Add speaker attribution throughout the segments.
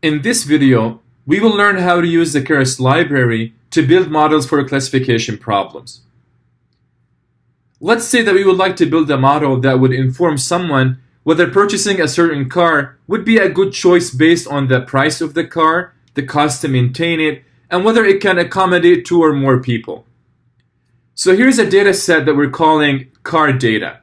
Speaker 1: In this video, we will learn how to use the Keras library to build models for classification problems. Let's say that we would like to build a model that would inform someone whether purchasing a certain car would be a good choice based on the price of the car, the cost to maintain it, and whether it can accommodate 2 or more people. So here's a data set that we're calling car data.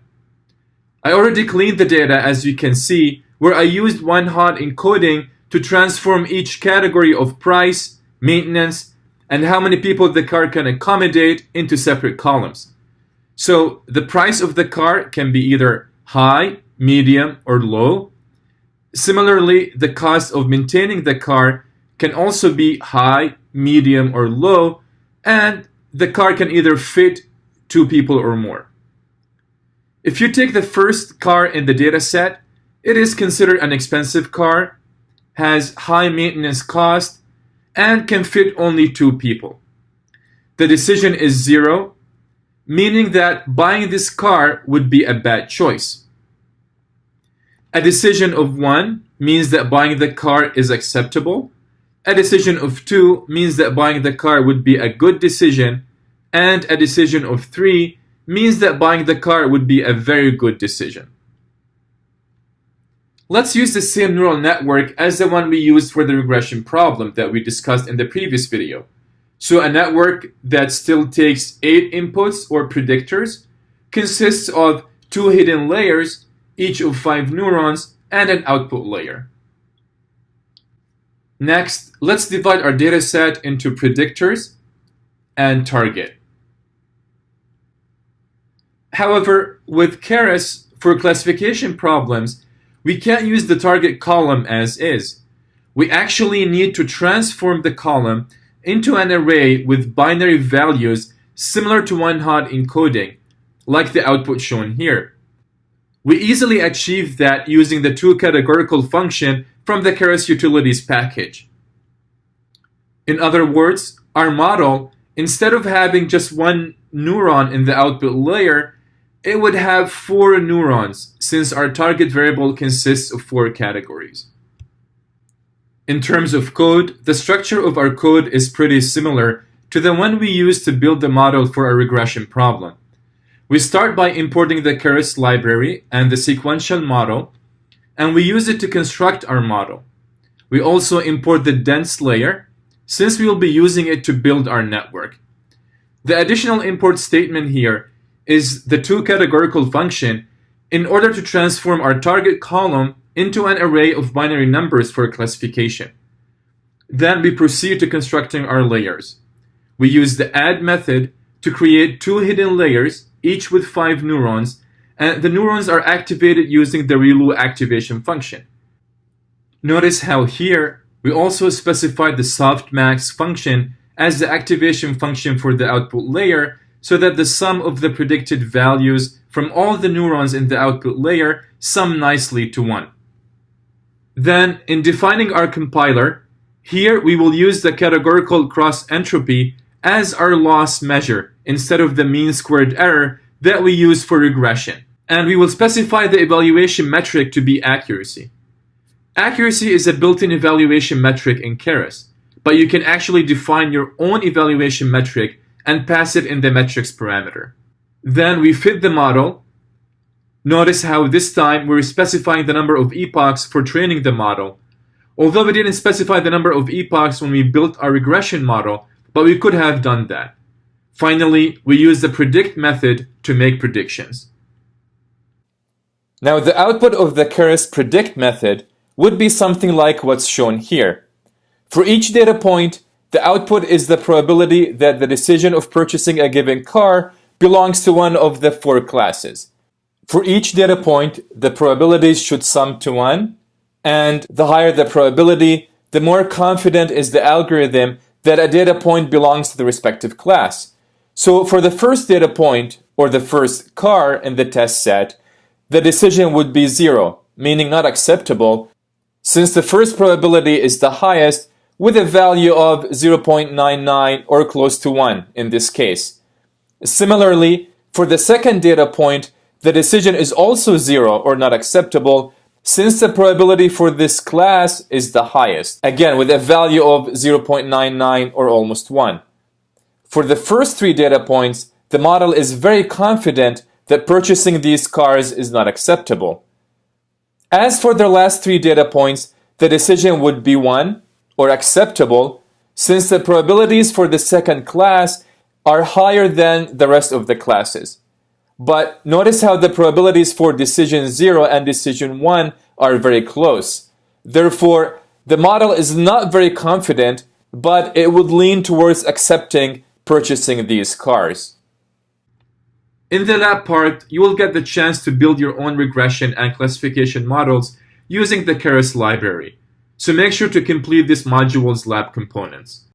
Speaker 1: I already cleaned the data, as you can see, where I used one-hot encoding to transform each category of price, maintenance, and how many people the car can accommodate into separate columns. So the price of the car can be either high, medium, or low. Similarly, the cost of maintaining the car can also be high, medium, or low, and the car can either fit 2 people or more. If you take the first car in the data set, it is considered an expensive car, has high maintenance cost, and can fit only 2 people. The decision is 0, meaning that buying this car would be a bad choice. A decision of 1 means that buying the car is acceptable. A decision of 2 means that buying the car would be a good decision. And a decision of 3 means that buying the car would be a very good decision. Let's use the same neural network as the one we used for the regression problem that we discussed in the previous video. So a network that still takes 8 inputs or predictors consists of 2 hidden layers, each of 5 neurons, and an output layer. Next, let's divide our data set into predictors and target. However, with Keras, for classification problems, we can't use the target column as is. We actually need to transform the column into an array with binary values similar to one-hot encoding, like the output shown here. We easily achieve that using the toCategorical function from the Keras utilities package. In other words, our model, instead of having just 1 neuron in the output layer, it would have 4 neurons, since our target variable consists of 4 categories. In terms of code, the structure of our code is pretty similar to the one we used to build the model for our regression problem. We start by importing the Keras library and the sequential model, and we use it to construct our model. We also import the dense layer, since we will be using it to build our network. The additional import statement here is the toCategorical function in order to transform our target column into an array of binary numbers for classification. Then we proceed to constructing our layers. We use the add method to create 2 hidden layers, each with 5 neurons, and the neurons are activated using the ReLU activation function. Notice how here we also specified the softmax function as the activation function for the output layer, so that the sum of the predicted values from all the neurons in the output layer sum nicely to 1. Then, in defining our compiler, here we will use the categorical cross entropy as our loss measure instead of the mean squared error that we use for regression. And we will specify the evaluation metric to be accuracy. Accuracy is a built-in evaluation metric in Keras, but you can actually define your own evaluation metric and pass it in the metrics parameter. Then we fit the model. Notice how this time we're specifying the number of epochs for training the model. Although we didn't specify the number of epochs when we built our regression model, but we could have done that. Finally, we use the predict method to make predictions. Now the output of the Keras predict method would be something like what's shown here. For each data point, the output is the probability that the decision of purchasing a given car belongs to one of the 4 classes. For each data point, the probabilities should sum to 1, and the higher the probability, the more confident is the algorithm that a data point belongs to the respective class. So for the first data point, or the first car in the test set, the decision would be 0, meaning not acceptable, since the first probability is the highest, with a value of 0.99 or close to 1 in this case. Similarly, for the second data point, the decision is also 0 or not acceptable, since the probability for this class is the highest, again with a value of 0.99 or almost 1. For the first 3 data points, the model is very confident that purchasing these cars is not acceptable. As for the last 3 data points, the decision would be 1 or acceptable, since the probabilities for the second class are higher than the rest of the classes. But notice how the probabilities for decision 0 and decision 1 are very close. Therefore, the model is not very confident, but it would lean towards accepting purchasing these cars. In the lab part, you will get the chance to build your own regression and classification models using the Keras library. So make sure to complete this module's lab components.